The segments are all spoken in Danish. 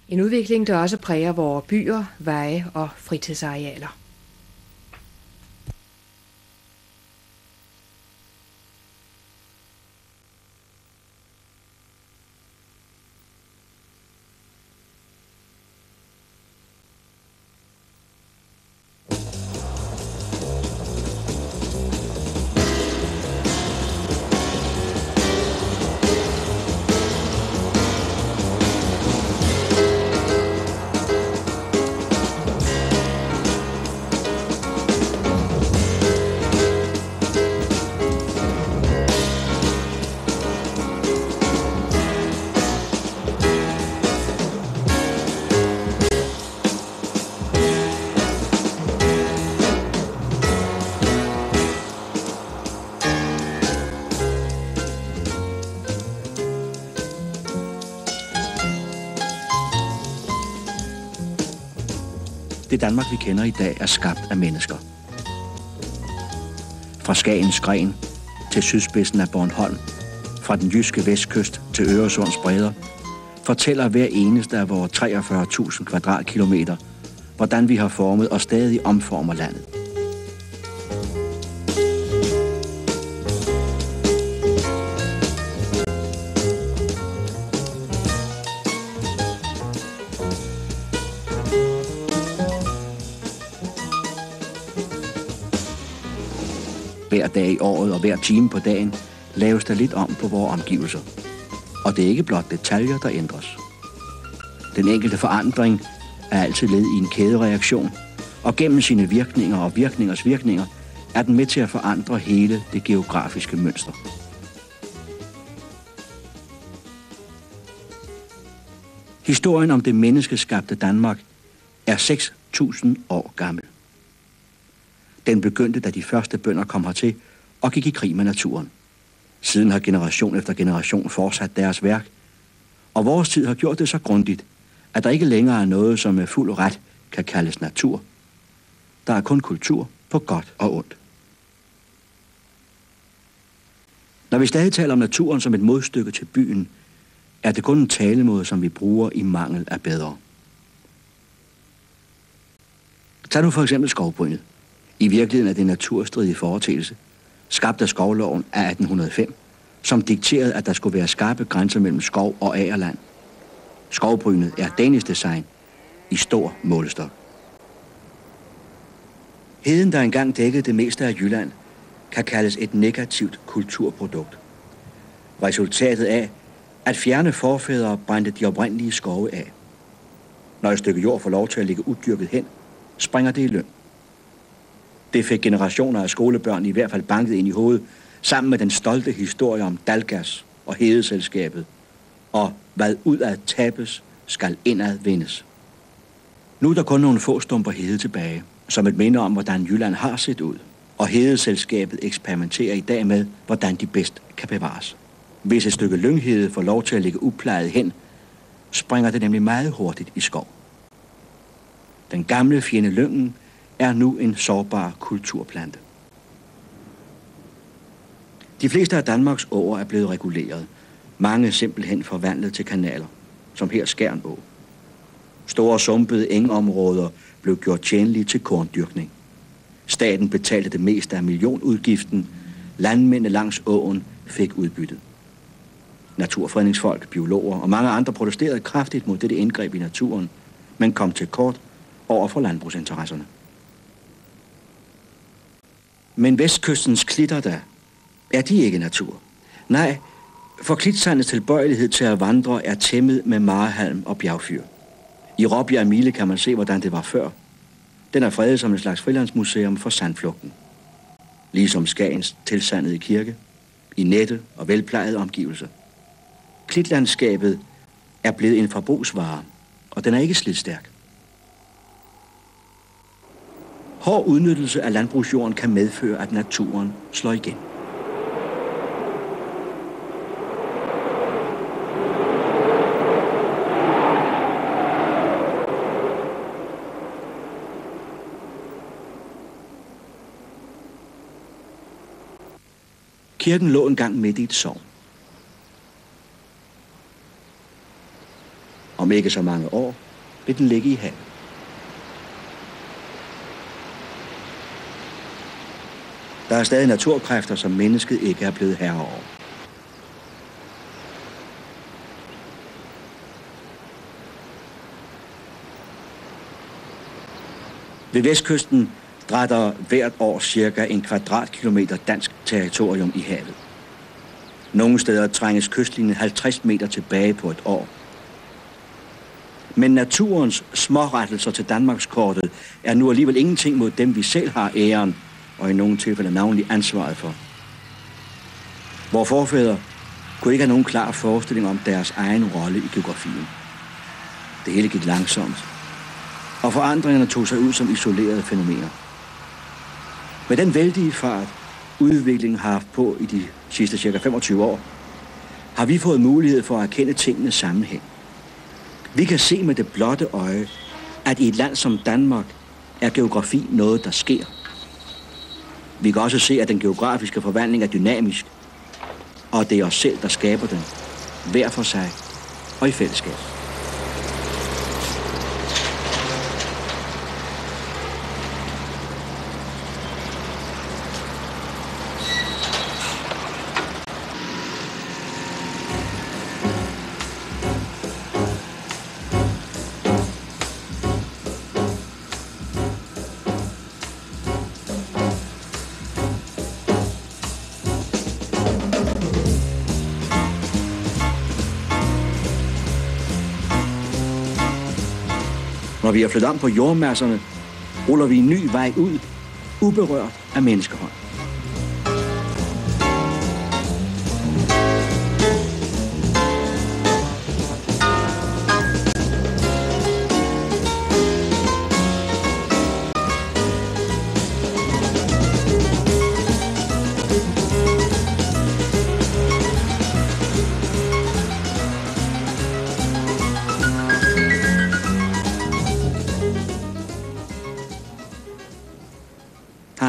En udvikling, der også præger vores byer, veje og fritidsarealer. Det Danmark, vi kender i dag, er skabt af mennesker. Fra Skagens gren til sydspidsen af Bornholm, fra den jyske vestkyst til Øresunds bredder, fortæller hver eneste af vores 43.000 kvadratkilometer, hvordan vi har formet og stadig omformer landet. Hver dag i året og hver time på dagen laves der lidt om på vores omgivelser. Og det er ikke blot detaljer, der ændres. Den enkelte forandring er altid led i en kædereaktion, og gennem sine virkninger og virkningers virkninger er den med til at forandre hele det geografiske mønster. Historien om det menneskeskabte Danmark er 6.000 år gammel. Den begyndte, da de første bønder kom hertil og gik i krig med naturen. Siden har generation efter generation fortsat deres værk, og vores tid har gjort det så grundigt, at der ikke længere er noget, som med fuld ret kan kaldes natur. Der er kun kultur på godt og ondt. Når vi stadig taler om naturen som et modstykke til byen, er det kun en talemåde, som vi bruger i mangel af bedre. Tag nu for eksempel skovbrynet. I virkeligheden er det en naturstridig foreteelse, skabt af skovloven af 1805, som dikterede, at der skulle være skarpe grænser mellem skov og agerland. Skovbrynet er Danish design i stor målestok. Heden, der engang dækkede det meste af Jylland, kan kaldes et negativt kulturprodukt. Resultatet af, at fjerne forfædre brændte de oprindelige skove af. Når et stykke jord får lov til at ligge udyrket hen, springer det i løn. Det fik generationer af skolebørn i hvert fald banket ind i hovedet, sammen med den stolte historie om Dalgas og Hedeselskabet, og hvad ud af tabes, skal indad vindes. Nu er der kun nogle få stumper hede tilbage, som et minde om, hvordan Jylland har set ud, og Hedeselskabet eksperimenterer i dag med, hvordan de bedst kan bevares. Hvis et stykke lynghede får lov til at ligge uplejet hen, springer det nemlig meget hurtigt i skov. Den gamle fjende lyngen er nu en sårbar kulturplante. De fleste af Danmarks åer er blevet reguleret. Mange simpelthen forvandlet til kanaler, som her Skjern Å. Store sumpede engområder blev gjort tjenlige til korndyrkning. Staten betalte det meste af millionudgiften. Landmændene langs åen fik udbyttet. Naturfredningsfolk, biologer og mange andre protesterede kraftigt mod dette indgreb i naturen, men kom til kort over for landbrugsinteresserne. Men vestkystens klitter da, er de ikke natur? Nej, for klitsandets tilbøjelighed til at vandre er tæmmet med marehalm og bjergfyr. I Råbjerg Mile kan man se, hvordan det var før. Den er fredet som en slags frilandsmuseum for sandflugten. Ligesom Skagens tilsandede kirke, i nette og velplejede omgivelser. Klitlandskabet er blevet en forbrugsvare, og den er ikke slidstærk. Hård udnyttelse af landbrugsjorden kan medføre, at naturen slår igen. Kirken lå engang midt i et sogn. Om ikke så mange år vil den ligge i havet. Der er stadig naturkræfter, som mennesket ikke er blevet herre over. Ved vestkysten drætter hvert år cirka 1 kvadratkilometer dansk territorium i havet. Nogle steder trænges kystlinjen 50 meter tilbage på et år. Men naturens smårettelser til Danmarkskortet er nu alligevel ingenting mod dem, vi selv har æren, og i nogle tilfælde navnlig ansvaret for. Vore forfædre kunne ikke have nogen klar forestilling om deres egen rolle i geografien. Det hele gik langsomt, og forandringerne tog sig ud som isolerede fænomener. Med den vældige fart, udviklingen har haft på i de sidste cirka 25 år, har vi fået mulighed for at erkende tingenes sammenhæng. Vi kan se med det blotte øje, at i et land som Danmark er geografi noget, der sker. Vi kan også se, at den geografiske forvandling er dynamisk, og det er os selv, der skaber den, hver for sig og i fællesskab. Når vi er flyttet om på jordmasserne, ruller vi en ny vej ud, uberørt af menneskehånd.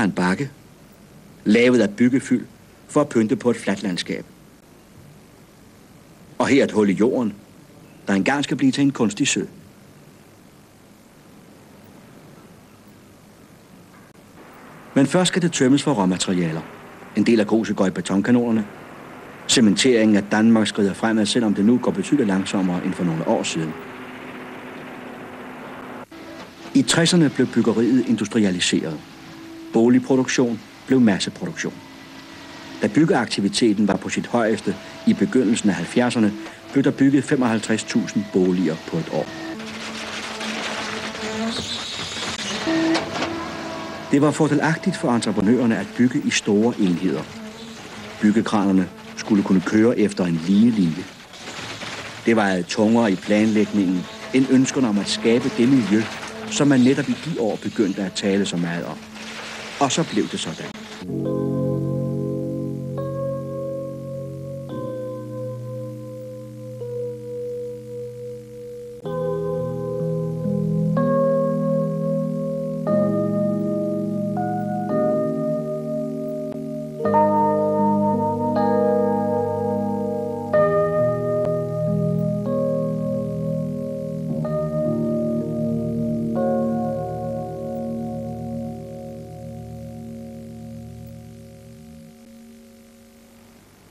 En bakke, lavet af byggefyld for at pynte på et fladt landskab. Og her et hul i jorden, der engang skal blive til en kunstig sø. Men først skal det tømmes for råmaterialer. En del af gruset går i betonkanonerne. Cementeringen af Danmark skrider fremad, selvom det nu går betydeligt langsommere end for nogle år siden. I 60'erne blev byggeriet industrialiseret. Boligproduktion blev masseproduktion. Da byggeaktiviteten var på sit højeste i begyndelsen af 70'erne, blev der bygget 55.000 boliger på et år. Det var fordelagtigt for entreprenørerne at bygge i store enheder. Byggekranerne skulle kunne køre efter en lige linje. Det var tungere i planlægningen end ønskerne om at skabe det miljø, som man netop i de år begyndte at tale så meget om. Og så blev det sådan.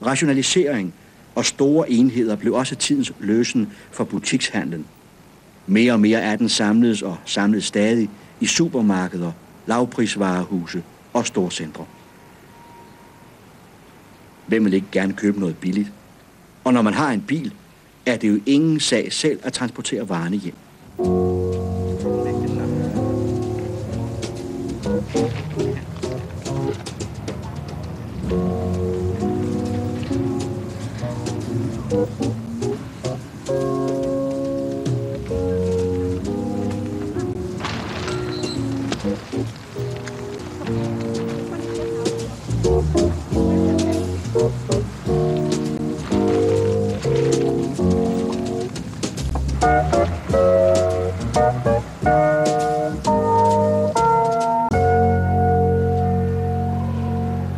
Rationalisering og store enheder blev også tidens løsen for butikshandlen. Mere og mere af den samledes og samledes stadig i supermarkeder, lavprisvarehuse og storcentre. Hvem vil ikke gerne købe noget billigt? Og når man har en bil, er det jo ingen sag selv at transportere varerne hjem.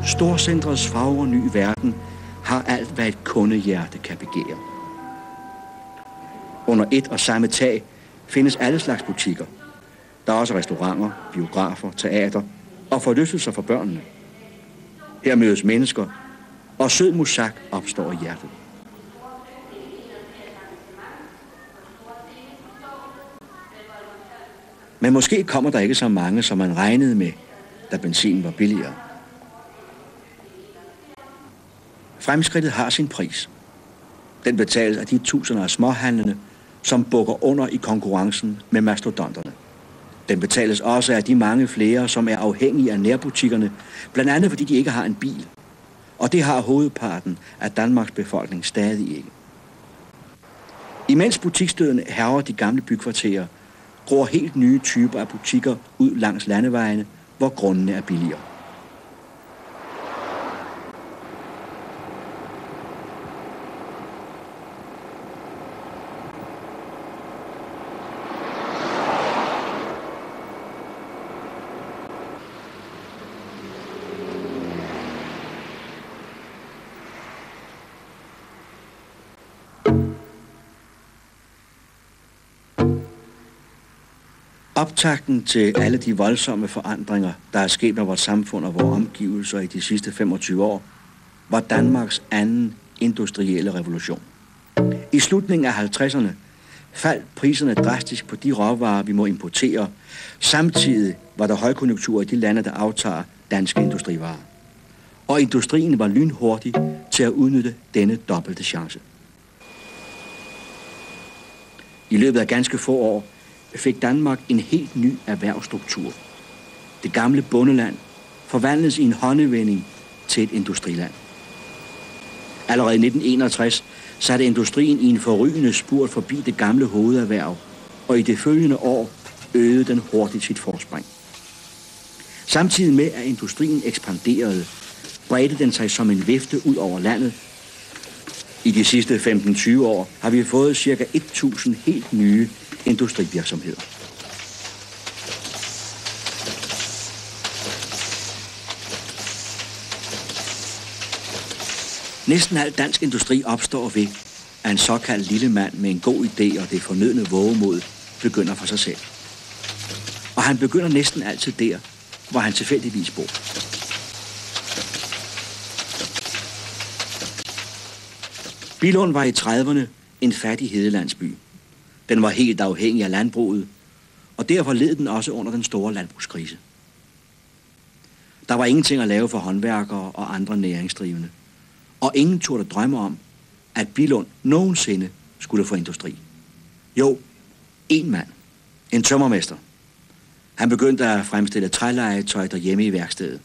Storcentrets fagre nye verden har alt, hvad et kundehjerte kan begære. Under Under et og samme tag findes alle slags butikker. Der er også restauranter, biografer, teater og forlystelser for børnene. Her mødes mennesker, og sød musak opstår i hjertet. Men måske kommer der ikke så mange, som man regnede med, da benzinen var billigere. Fremskridtet har sin pris. Den betales af de tusinder af småhandlende, som bukker under i konkurrencen med mastodonterne. Den betales også af de mange flere, som er afhængige af nærbutikkerne, blandt andet fordi de ikke har en bil. Og det har hovedparten af Danmarks befolkning stadig ikke. Imens butiksdøden hærger de gamle bykvarterer, gror helt nye typer af butikker ud langs landevejene, hvor grundene er billigere. Optakten til alle de voldsomme forandringer, der er sket med vores samfund og vores omgivelser i de sidste 25 år, var Danmarks anden industrielle revolution. I slutningen af 50'erne faldt priserne drastisk på de råvarer, vi må importere. Samtidig var der højkonjunktur i de lande, der aftager danske industrivarer. Og industrien var lynhurtig til at udnytte denne dobbelte chance. I løbet af ganske få år fik Danmark en helt ny erhvervsstruktur. Det gamle bondeland forvandledes i en håndevending til et industriland. Allerede i 1961 satte industrien i en forrygende spurt forbi det gamle hovederhverv, og i det følgende år øgede den hurtigt sit forspring. Samtidig med, at industrien ekspanderede, bredte den sig som en vifte ud over landet. I de sidste 15-20 år har vi fået ca. 1000 helt nye industrivirksomheder. Næsten al dansk industri opstår ved, at en såkaldt lille mand med en god idé og det fornødne vågemod begynder for sig selv. Og han begynder næsten altid der, hvor han tilfældigvis bor. Billund var i 30'erne en fattig hedelandsby. Den var helt afhængig af landbruget, og derfor led den også under den store landbrugskrise. Der var ingenting at lave for håndværkere og andre næringsdrivende, og ingen turde drømme om, at Billund nogensinde skulle få industri. Jo, en mand, en tømrermester. Han begyndte at fremstille trælegetøj derhjemme i værkstedet.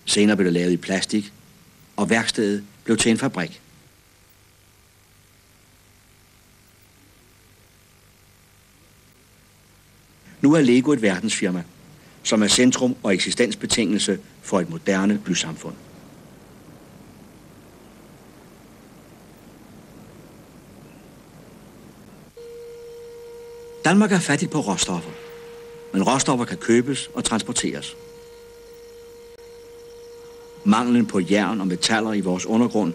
Senere blev det lavet i plastik, og værkstedet blev til en fabrik. Nu er Lego et verdensfirma, som er centrum og eksistensbetingelse for et moderne bysamfund. Danmark er fattigt på råstoffer, men råstoffer kan købes og transporteres. Manglen på jern og metaller i vores undergrund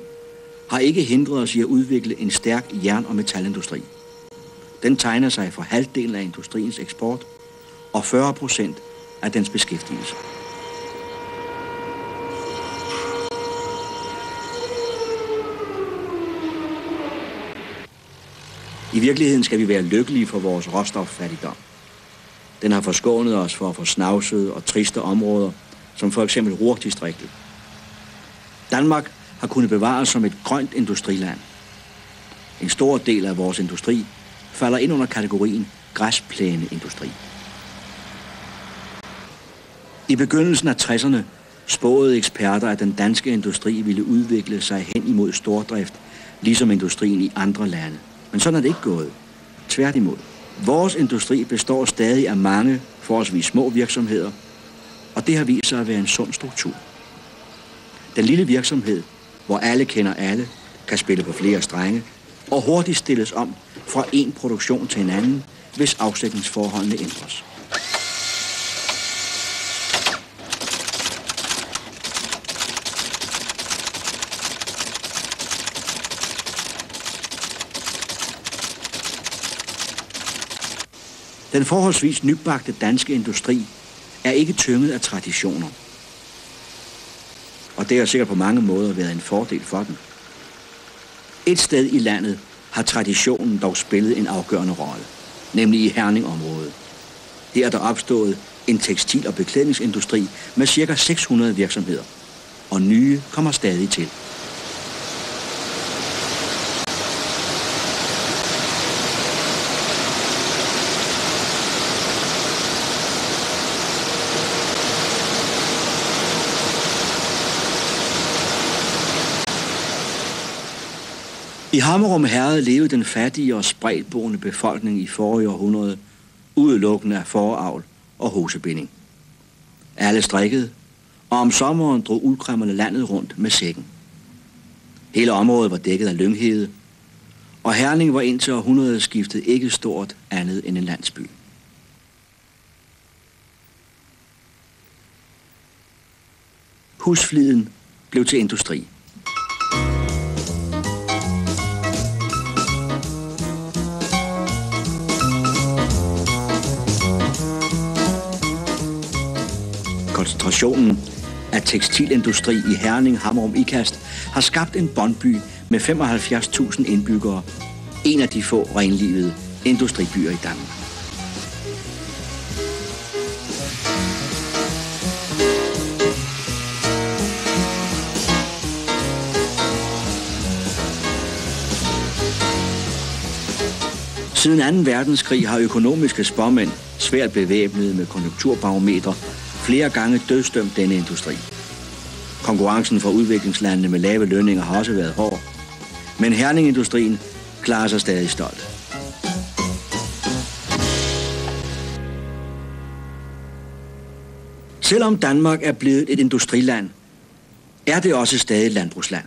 har ikke hindret os i at udvikle en stærk jern- og metalindustri. Den tegner sig for halvdelen af industriens eksport og 40% af dens beskæftigelse. I virkeligheden skal vi være lykkelige for vores råstoffattigdom. Den har forskånet os for forsnavsede og triste områder, som for eksempel Ruhrdistriktet. Danmark har kunnet bevares som et grønt industriland. En stor del af vores industri falder ind under kategorien græsplæneindustri. I begyndelsen af 60'erne spåede eksperter, at den danske industri ville udvikle sig hen imod stordrift, ligesom industrien i andre lande. Men sådan er det ikke gået. Tværtimod. Vores industri består stadig af mange forholdsvis små virksomheder, og det har vist sig at være en sund struktur. Den lille virksomhed, hvor alle kender alle, kan spille på flere strenge, og hurtigt stilles om fra en produktion til en anden, hvis afsætningsforholdene ændres. Den forholdsvis nybagte danske industri er ikke tynget af traditioner. Og det har sikkert på mange måder været en fordel for den. Et sted i landet har traditionen dog spillet en afgørende rolle, nemlig i Herning-området. Her er der opstået en tekstil- og beklædningsindustri med ca. 600 virksomheder, og nye kommer stadig til. I Hammerum Herred levede den fattige og spredtboende befolkning i forrige århundrede udelukkende af fåreavl og hosebinding. Alle strikkede, og om sommeren drog uldkræmmerne landet rundt med sækken. Hele området var dækket af lynghede, og Herning var indtil århundredeskiftet ikke stort andet end en landsby. Husfliden blev til industri. Koncentrationen af tekstilindustri i Herning, Hammerum, Ikast har skabt en båndby med 75.000 indbyggere. En af de få renlivede industribyer i Danmark. Siden 2. verdenskrig har økonomiske spåmænd, svært bevæbnede med konjunkturbarometer, flere gange dødsdømt denne industri. Konkurrencen fra udviklingslandene med lave lønninger har også været hård, men Herning-industrien klarer sig stadig stolt. Selvom Danmark er blevet et industriland, er det også stadig et landbrugsland.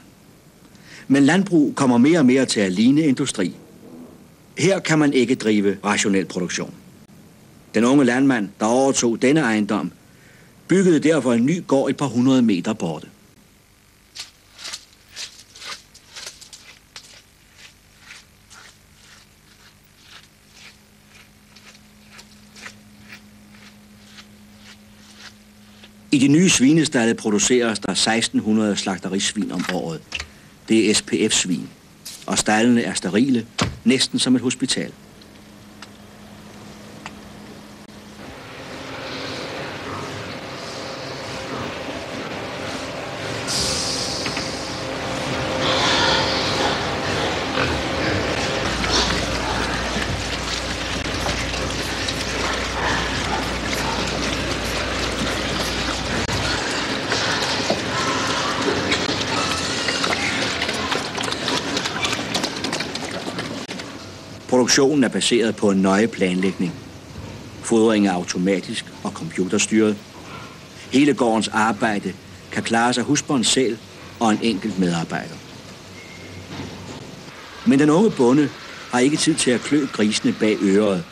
Men landbrug kommer mere og mere til at ligne industri. Her kan man ikke drive rationel produktion. Den unge landmand, der overtog denne ejendom, byggede derfor en ny gård et par 100 meter borte. I de nye svinestalde produceres der 1600 slagterisvin om året. Det er SPF-svin, og stallene er sterile, næsten som et hospital. Produktionen er baseret på en nøje planlægning. Fodring er automatisk og computerstyret. Hele gårdens arbejde kan klare sig husbånd selv og en enkelt medarbejder. Men den unge bonde har ikke tid til at klø grisene bag øret,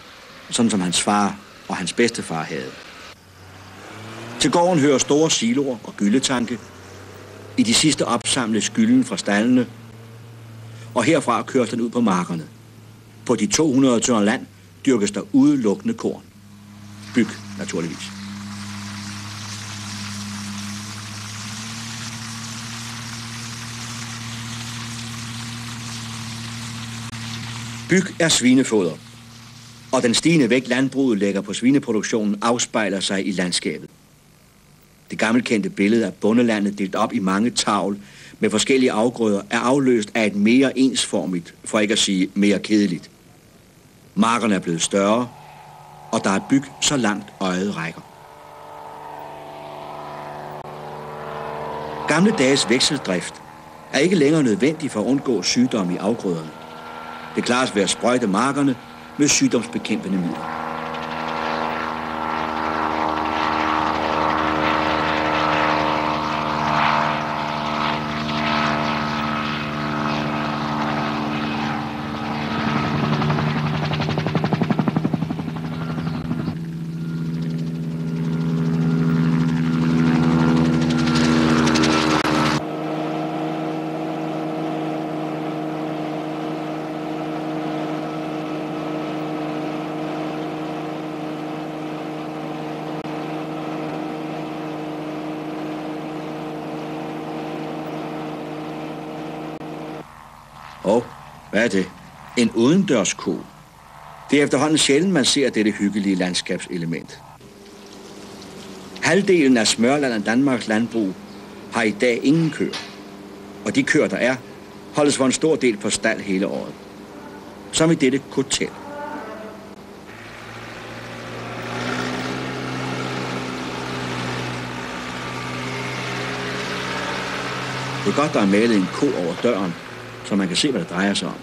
sådan som hans far og hans bedstefar havde. Til gården hører store siloer og gyldetanke. I de sidste opsamles gylden fra stallene, og herfra køres den ud på markerne. På de 200 tønder land dyrkes der udelukkende korn. Byg, naturligvis. Byg er svinefoder, og den stigende vægt landbruget lægger på svineproduktionen afspejler sig i landskabet. Det gammelkendte billede af bondelandet delt op i mange tavl med forskellige afgrøder er afløst af et mere ensformigt, for ikke at sige mere kedeligt. Markerne er blevet større, og der er byg så langt øjet rækker. Gamle dages vekseldrift er ikke længere nødvendig for at undgå sygdom i afgrøderne. Det klares ved at sprøjte markerne med sygdomsbekæmpende midler. Hvad er det? En udendørsko. Det er efterhånden sjældent, man ser dette hyggelige landskabselement. Halvdelen af Smørland og Danmarks landbrug har i dag ingen køer. Og de køer, der er, holdes for en stor del på stald hele året. Som i dette kotel. Det er godt, der er malet en ko over døren, så man kan se, hvad det drejer sig om.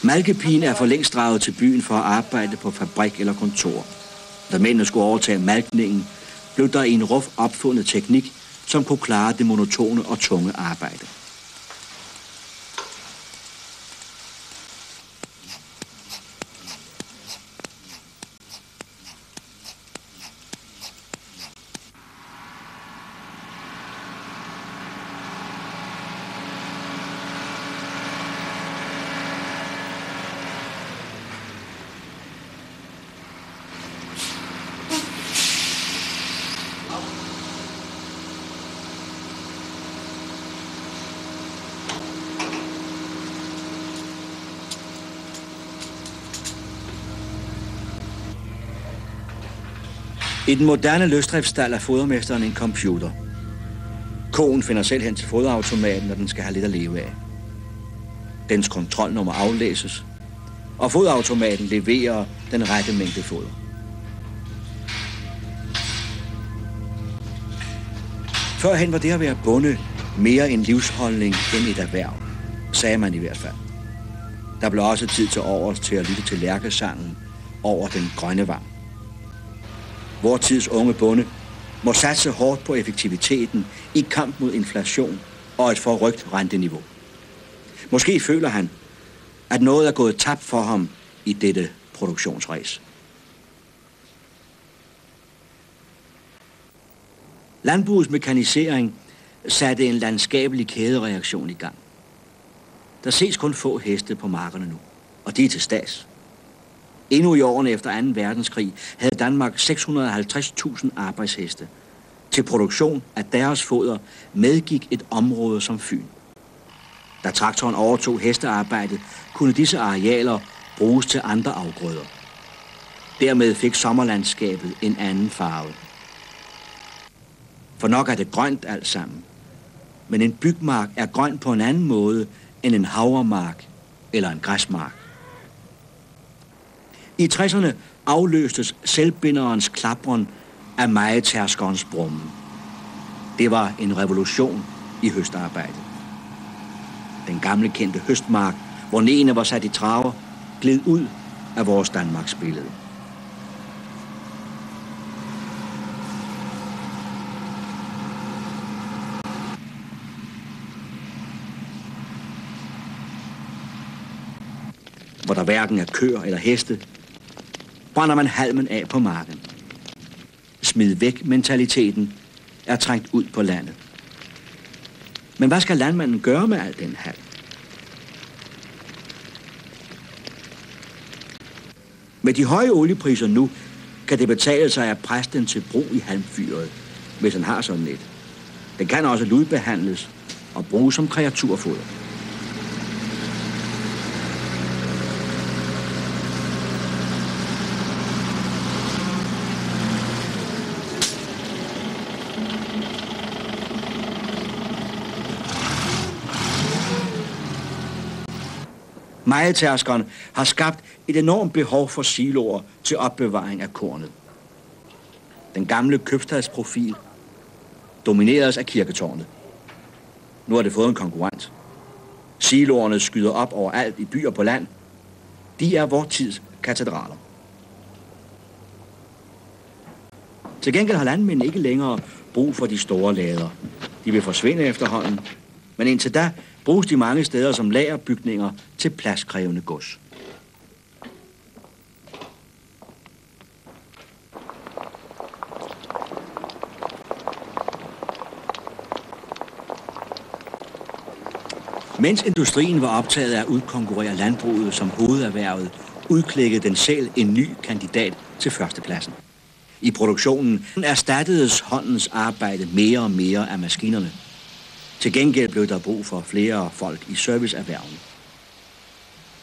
Malkepigen er for længst draget til byen for at arbejde på fabrik eller kontor. Da mændene skulle overtage malkningen, blev der i en ruf opfundet teknik, som kunne klare det monotone og tunge arbejde. I den moderne løsdriftsstald er fodermesteren en computer. Koen finder selv hen til foderautomaten, når den skal have lidt at leve af. Dens kontrolnummer aflæses, og foderautomaten leverer den rette mængde foder. Førhen var det at være bonde mere en livsholdning end et erhverv, sagde man i hvert fald. Der blev også tid til overs til at lytte til lærkesangen over den grønne vang. Vor tids unge bonde må satse hårdt på effektiviteten i kamp mod inflation og et forrygt renteniveau. Måske føler han, at noget er gået tabt for ham i dette produktionsræs. Landbrugets mekanisering satte en landskabelig kædereaktion i gang. Der ses kun få heste på markerne nu, og de er til stads. Endnu i årene efter 2. verdenskrig havde Danmark 650.000 arbejdsheste. Til produktion af deres foder medgik et område som Fyn. Da traktoren overtog hestearbejdet, kunne disse arealer bruges til andre afgrøder. Dermed fik sommerlandskabet en anden farve. For nok er det grønt alt sammen. Men en bygmark er grøn på en anden måde end en havremark eller en græsmark. I 60'erne afløstes selvbinderens klapren af mejetærskerens brummen. Det var en revolution i høstarbejdet. Den gamle kendte høstmark, hvor neene var sat i traver, gled ud af vores Danmarks billede. Hvor der hverken er køer eller heste, brænder man halmen af på marken. Smid væk mentaliteten er trængt ud på landet. Men hvad skal landmanden gøre med al den halm? Med de høje oliepriser nu, kan det betale sig at presse den til brug i halmfyret, hvis han har sådan et. Den kan også ludbehandles og bruges som kreaturfoder. Mejetærskeren har skabt et enormt behov for siloer til opbevaring af kornet. Den gamle købstadsprofil domineres af kirketårnet. Nu har det fået en konkurrent. Siloerne skyder op overalt i byer på land. De er vor tids katedraler. Til gengæld har landmændene ikke længere brug for de store lader. De vil forsvinde efterhånden, men indtil da bruges de mange steder som lagerbygninger til pladskrævende gods. Mens industrien var optaget af at udkonkurrere landbruget som hovederhvervet, udklækkede den selv en ny kandidat til førstepladsen. I produktionen erstattedes håndens arbejde mere og mere af maskinerne. Til gengæld blev der brug for flere folk i serviceerhvervene.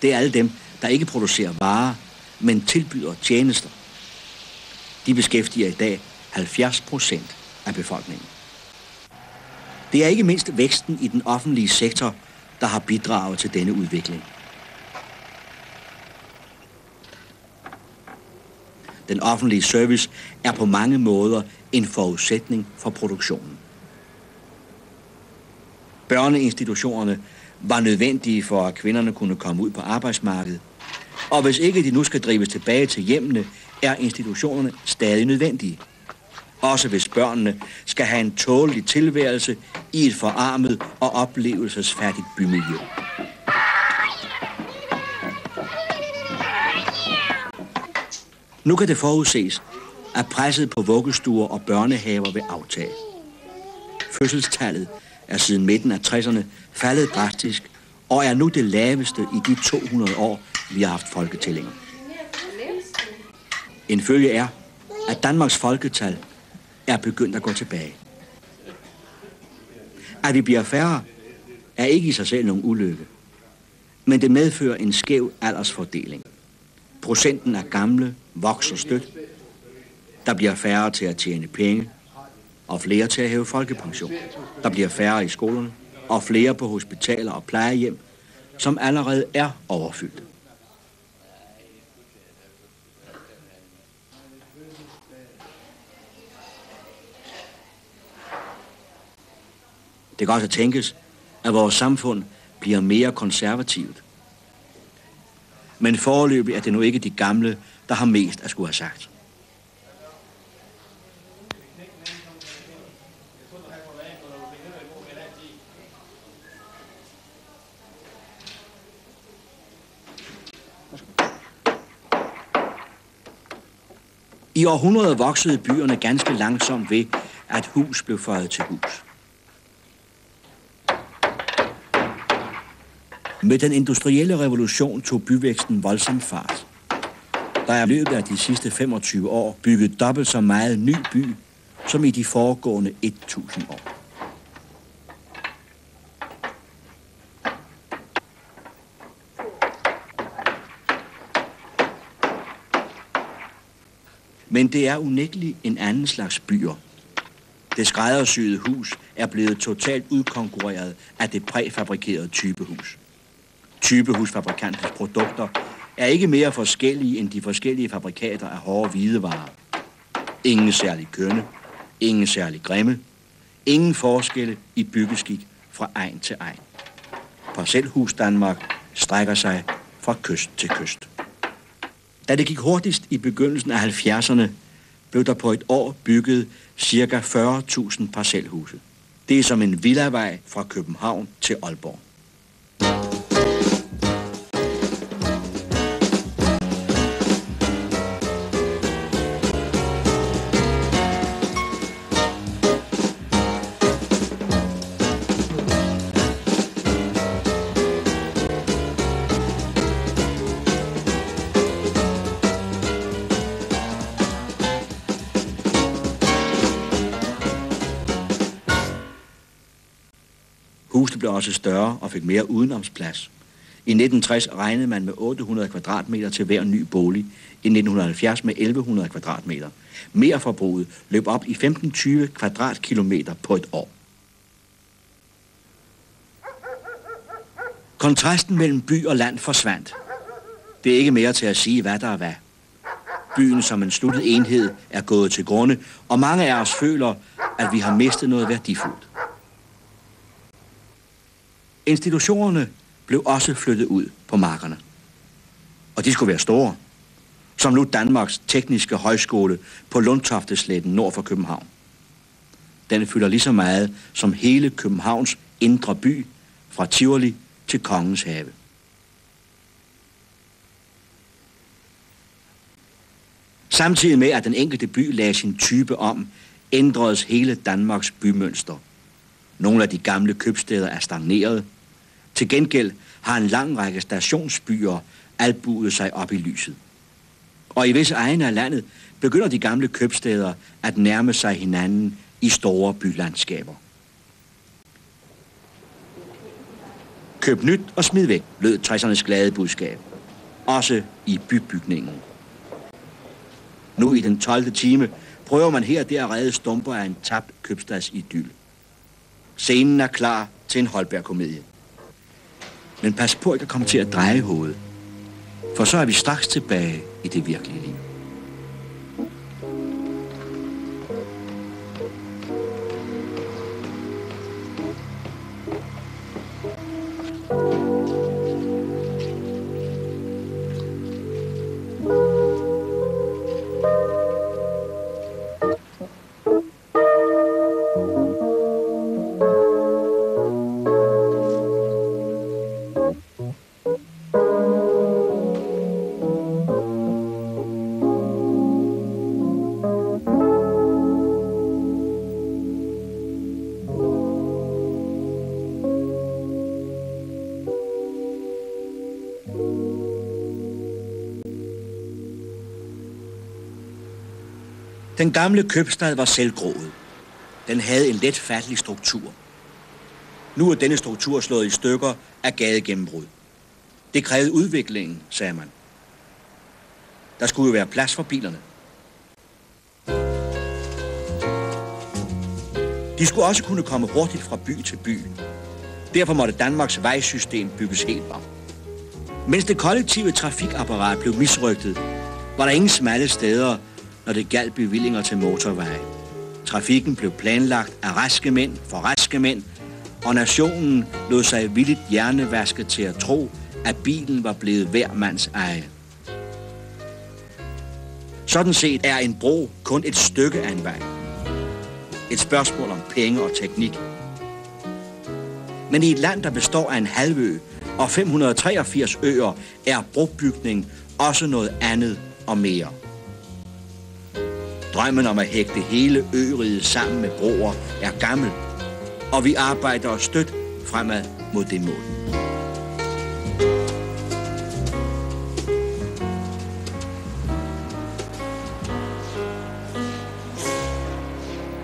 Det er alle dem, der ikke producerer varer, men tilbyder tjenester. De beskæftiger i dag 70% af befolkningen. Det er ikke mindst væksten i den offentlige sektor, der har bidraget til denne udvikling. Den offentlige service er på mange måder en forudsætning for produktionen. Børneinstitutionerne var nødvendige for, at kvinderne kunne komme ud på arbejdsmarkedet. Og hvis ikke de nu skal drives tilbage til hjemmene, er institutionerne stadig nødvendige. Også hvis børnene skal have en tålelig tilværelse i et forarmet og oplevelsesfattigt bymiljø. Nu kan det forudses, at presset på vuggestuer og børnehaver vil aftage. Fødselstallet er siden midten af 60'erne faldet drastisk og er nu det laveste i de 200 år, vi har haft folketællinger. En følge er, at Danmarks folketal er begyndt at gå tilbage. At vi bliver færre, er ikke i sig selv nogen ulykke, men det medfører en skæv aldersfordeling. Procenten af gamle vokser stødt. Der bliver færre til at tjene penge, og flere til at hæve folkepension. Der bliver færre i skolerne, og flere på hospitaler og plejehjem, som allerede er overfyldte. Det kan også tænkes, at vores samfund bliver mere konservativt. Men foreløbig er det nu ikke de gamle, der har mest at skulle have sagt. I århundreder voksede byerne ganske langsomt ved, at hus blev føjet til hus. Med den industrielle revolution tog byvæksten voldsom fart. Der er i løbet af de sidste 25 år bygget dobbelt så meget ny by, som i de foregående 1000 år. Men det er unægteligt en anden slags byer. Det skræddersyede hus er blevet totalt udkonkurreret af det præfabrikerede typehus. Typehusfabrikantens produkter er ikke mere forskellige end de forskellige fabrikater af hårde hvidevarer. Ingen særlig kønne, ingen særlig grimme, ingen forskelle i byggeskik fra egn til egn. Parcelhus Danmark strækker sig fra kyst til kyst. Da det gik hurtigst i begyndelsen af 70'erne, blev der på et år bygget ca. 40.000 parcelhuse. Det er som en villavej fra København til Aalborg. Husene blev også større og fik mere udenomsplads. I 1960 regnede man med 800 kvadratmeter til hver ny bolig, i 1970 med 1100 kvadratmeter. Merforbruget løb op i 15-20 kvadratkilometer på et år. Kontrasten mellem by og land forsvandt. Det er ikke mere til at sige, hvad der er hvad. Byen som en sluttet enhed er gået til grunde, og mange af os føler, at vi har mistet noget værdifuldt. Institutionerne blev også flyttet ud på markerne. Og de skulle være store. Som nu Danmarks Tekniske Højskole på Lundtoftesletten nord for København. Den fylder lige så meget som hele Københavns indre by, fra Tivoli til Kongens Have. Samtidig med, at den enkelte by lagde sin type om, ændredes hele Danmarks bymønster. Nogle af de gamle købstæder er stagneret. Til gengæld har en lang række stationsbyer albuet sig op i lyset. Og i visse egne af landet begynder de gamle købstæder at nærme sig hinanden i store bylandskaber. Køb nyt og smid væk, lød 60'ernes glade budskab. Også i bybygningen. Nu i den 12. time prøver man her og der at redde stumper af en tabt købstadsidyl. Scenen er klar til en Holberg-komedie. Men pas på ikke at komme til at dreje hovedet. For så er vi straks tilbage i det virkelige liv. Den gamle købstad var selvgroet. Den havde en letfattelig struktur. Nu er denne struktur slået i stykker af gadegennembrud. Det krævede udviklingen, sagde man. Der skulle jo være plads for bilerne. De skulle også kunne komme hurtigt fra by til by. Derfor måtte Danmarks vejsystem bygges helt om. Mens det kollektive trafikapparat blev misrygtet, var der ingen smalle steder, når det galt bevillinger til motorveje. Trafikken blev planlagt af raske mænd for raske mænd, og nationen lod sig villigt hjernevaske til at tro, at bilen var blevet hver mands eje. Sådan set er en bro kun et stykke af en vej. Et spørgsmål om penge og teknik. Men i et land, der består af en halvø og 583 øer, er brobygning også noget andet og mere. Drømmen om at hægte hele øriget sammen med broer er gammel, og vi arbejder stødt fremad mod det mål.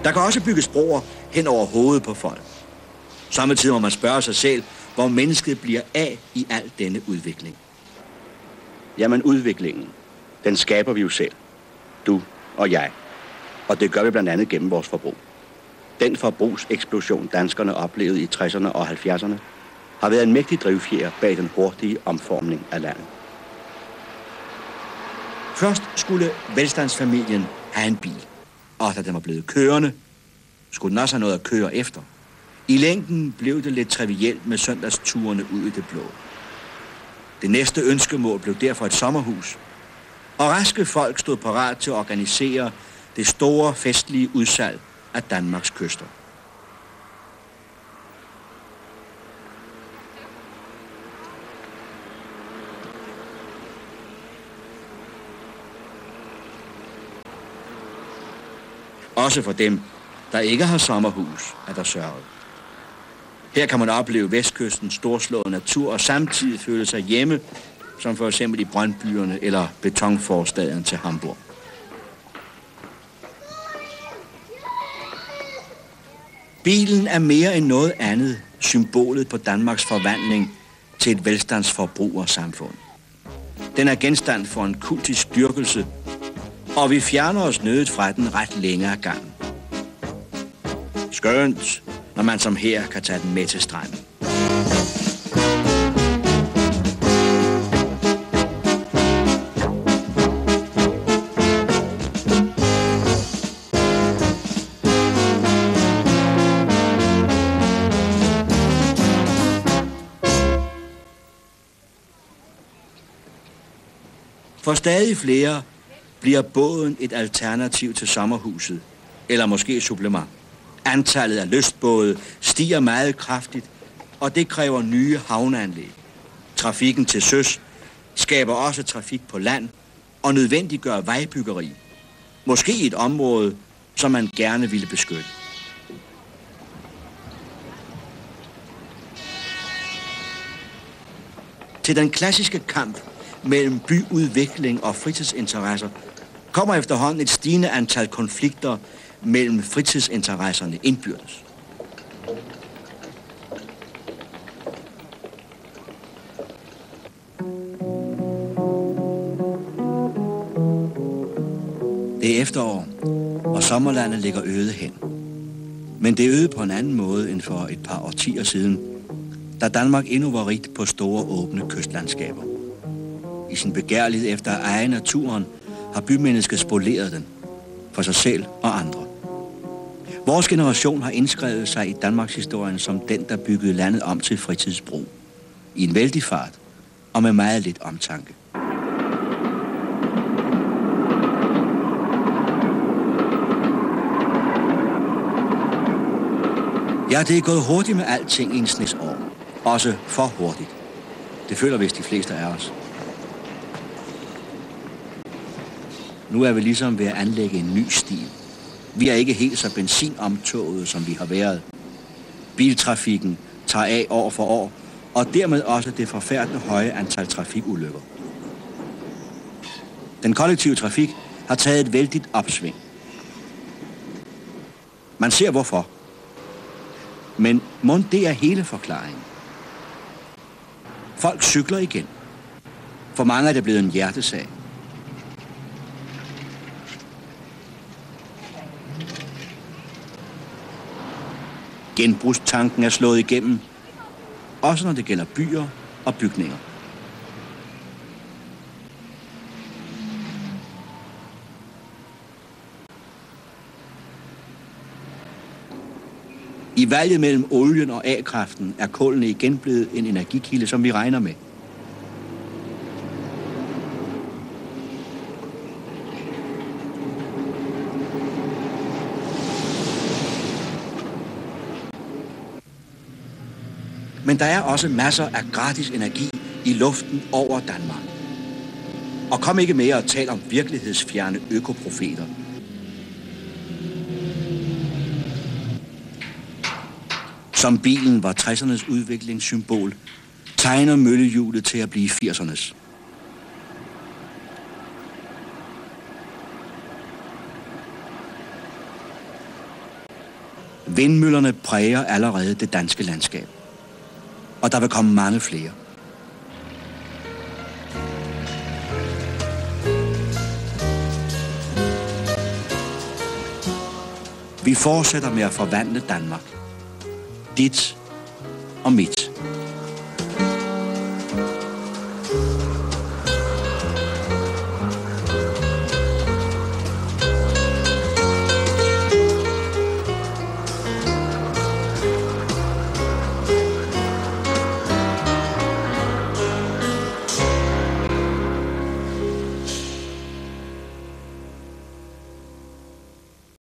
Der kan også bygges broer hen over hovedet på folk. Samtidig må man spørge sig selv, hvor mennesket bliver af i al denne udvikling. Jamen udviklingen, den skaber vi jo selv. Du og jeg. Og det gør vi blandt andet gennem vores forbrug. Den forbrugseksplosion, danskerne oplevede i 60'erne og 70'erne, har været en mægtig drivfjer bag den hurtige omformning af landet. Først skulle velstandsfamilien have en bil, og da den var blevet kørende, skulle den også have noget at køre efter. I længden blev det lidt trivielt med søndagsturene ud i det blå. Det næste ønskemål blev derfor et sommerhus, og raske folk stod parat til at organisere det store festlige udsalg af Danmarks kyster. Også for dem, der ikke har sommerhus, er der sørget. Her kan man opleve vestkystens storslåede natur og samtidig føle sig hjemme, som for eksempel i Brøndbyerne eller betonforstaden til Hamburg. Bilen er mere end noget andet symbolet på Danmarks forvandling til et velstandsforbrugersamfund. Den er genstand for en kultisk dyrkelse, og vi fjerner os nødigt fra den ret længe ad gangen. Skønt, når man som her kan tage den med til stranden. For stadig flere bliver båden et alternativ til sommerhuset, eller måske et supplement. Antallet af lystbåde stiger meget kraftigt, og det kræver nye havneanlæg. Trafikken til søs skaber også trafik på land og nødvendiggør vejbyggeri. Måske i et område, som man gerne ville beskytte. Til den klassiske kamp mellem byudvikling og fritidsinteresser kommer efterhånden et stigende antal konflikter mellem fritidsinteresserne indbyrdes. Det er efterår, og sommerlandet ligger øde hen. Men det er øde på en anden måde end for et par årtier siden, da Danmark endnu var rigt på store åbne kystlandskaber. I sin begærlighed efter at eje naturen har bymennesket spoleret den for sig selv og andre. Vores generation har indskrevet sig i Danmarks historien som den, der byggede landet om til fritidsbrug. I en vældig fart og med meget lidt omtanke. Ja, det er gået hurtigt med alting i en snes år. Også for hurtigt. Det føler vist de fleste af os. Nu er vi ligesom ved at anlægge en ny stil. Vi er ikke helt så benzinomtogede, som vi har været. Biltrafikken tager af år for år, og dermed også det forfærdende høje antal trafikulykker. Den kollektive trafik har taget et vældigt opsving. Man ser hvorfor. Men mon det er hele forklaringen. Folk cykler igen. For mange er det blevet en hjertesag. Genbrugstanken er slået igennem, også når det gælder byer og bygninger. I valget mellem olien og A-kraften er kulene igen blevet en energikilde, som vi regner med. Men der er også masser af gratis energi i luften over Danmark. Og kom ikke mere og tal om virkelighedsfjerne økoprofeter. Som bilen var 60'ernes udviklingssymbol, tegner møllehjulet til at blive 80'ernes. Vindmøllerne præger allerede det danske landskab. Og der vil komme mange flere. Vi fortsætter med at forvandle Danmark. Dit og mit.